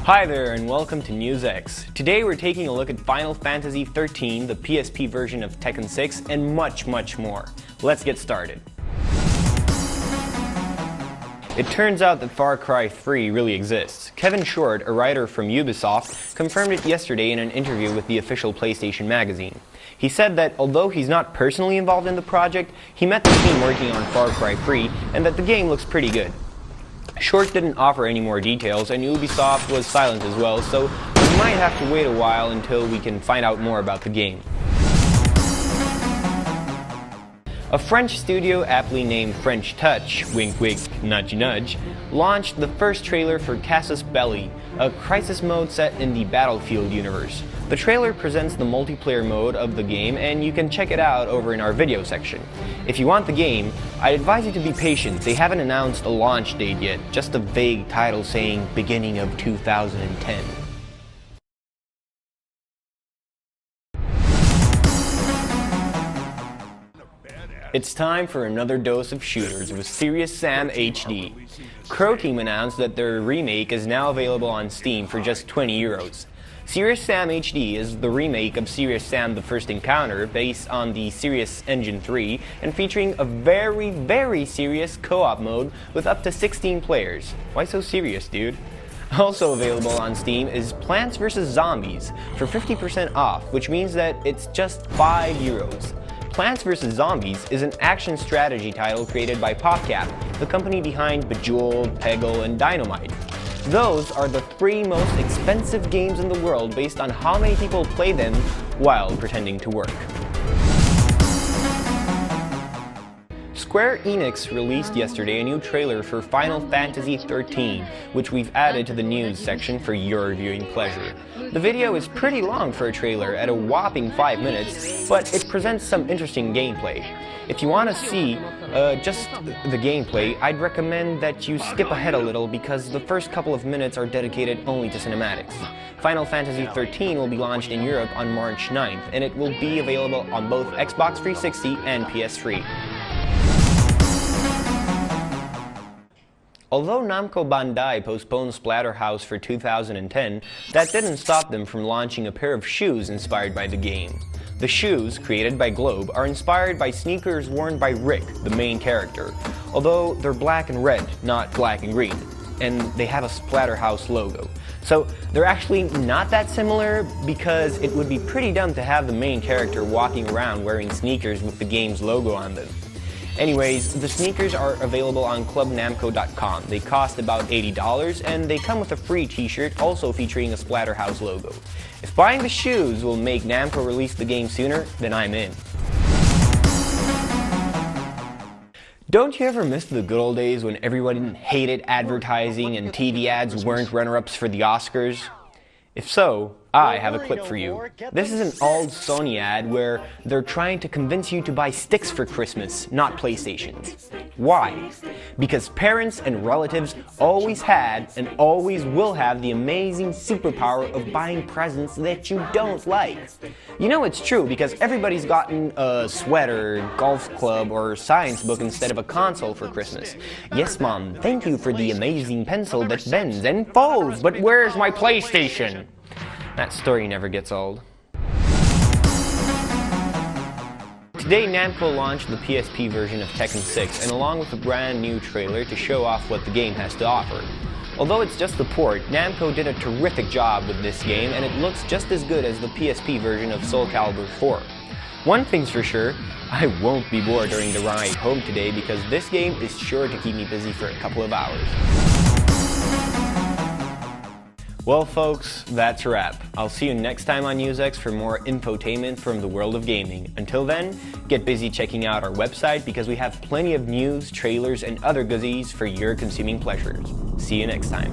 Hi there and welcome to NewsX. Today we're taking a look at Final Fantasy XIII, the PSP version of Tekken 6, and much more. Let's get started. It turns out that Far Cry 3 really exists. Kevin Short, a writer from Ubisoft, confirmed it yesterday in an interview with the official PlayStation magazine. He said that although he's not personally involved in the project, he met the team working on Far Cry 3 and that the game looks pretty good. Short didn't offer any more details, and Ubisoft was silent as well, so we might have to wait a while until we can find out more about the game. A French studio aptly named French Touch, wink wink, nudge nudge, launched the first trailer for Casus Belli, a crisis mode set in the Battlefield universe. The trailer presents the multiplayer mode of the game, and you can check it out over in our video section. If you want the game, I'd advise you to be patient. They haven't announced a launch date yet, just a vague title saying beginning of 2010. It's time for another dose of shooters with Serious Sam HD. Crow Team announced that their remake is now available on Steam for just €20. Serious Sam HD is the remake of Serious Sam: The First Encounter, based on the Serious Engine 3 and featuring a very serious co-op mode with up to 16 players. Why so serious, dude? Also available on Steam is Plants vs. Zombies for 50% off, which means that it's just €5. Plants vs. Zombies is an action strategy title created by PopCap, the company behind Bejeweled, Peggle, and Dynamite. Those are the 3 most expensive games in the world based on how many people play them while pretending to work. Square Enix released yesterday a new trailer for Final Fantasy XIII, which we've added to the news section for your viewing pleasure. The video is pretty long for a trailer at a whopping 5 minutes, but it presents some interesting gameplay. If you want to see just the gameplay, I'd recommend that you skip ahead a little because the first couple of minutes are dedicated only to cinematics. Final Fantasy XIII will be launched in Europe on March 9th, and it will be available on both Xbox 360 and PS3. Although Namco Bandai postponed Splatterhouse for 2010, that didn't stop them from launching a pair of shoes inspired by the game. The shoes, created by Globe, are inspired by sneakers worn by Rick, the main character, although they're black and red, not black and green, and they have a Splatterhouse logo. So they're actually not that similar because it would be pretty dumb to have the main character walking around wearing sneakers with the game's logo on them. Anyways, the sneakers are available on clubnamco.com. They cost about $80 and they come with a free t-shirt also featuring a Splatterhouse logo. If buying the shoes will make Namco release the game sooner, then I'm in. Don't you ever miss the good old days when everyone hated advertising and TV ads weren't runner-ups for the Oscars? If so, I have a clip for you. This is an old Sony ad where they're trying to convince you to buy sticks for Christmas, not PlayStations. Why? Because parents and relatives always had and always will have the amazing superpower of buying presents that you don't like. You know it's true because everybody's gotten a sweater, golf club, or science book instead of a console for Christmas. Yes, Mom, thank you for the amazing pencil that bends and folds, but where's my PlayStation? That story never gets old. Today, Namco launched the PSP version of Tekken 6, and along with a brand new trailer to show off what the game has to offer. Although it's just a port, Namco did a terrific job with this game, and it looks just as good as the PSP version of Soul Calibur 4. One thing's for sure, I won't be bored during the ride home today because this game is sure to keep me busy for a couple of hours. Well folks, that's a wrap. I'll see you next time on NewsX for more infotainment from the world of gaming. Until then, get busy checking out our website because we have plenty of news, trailers, and other goodies for your consuming pleasures. See you next time.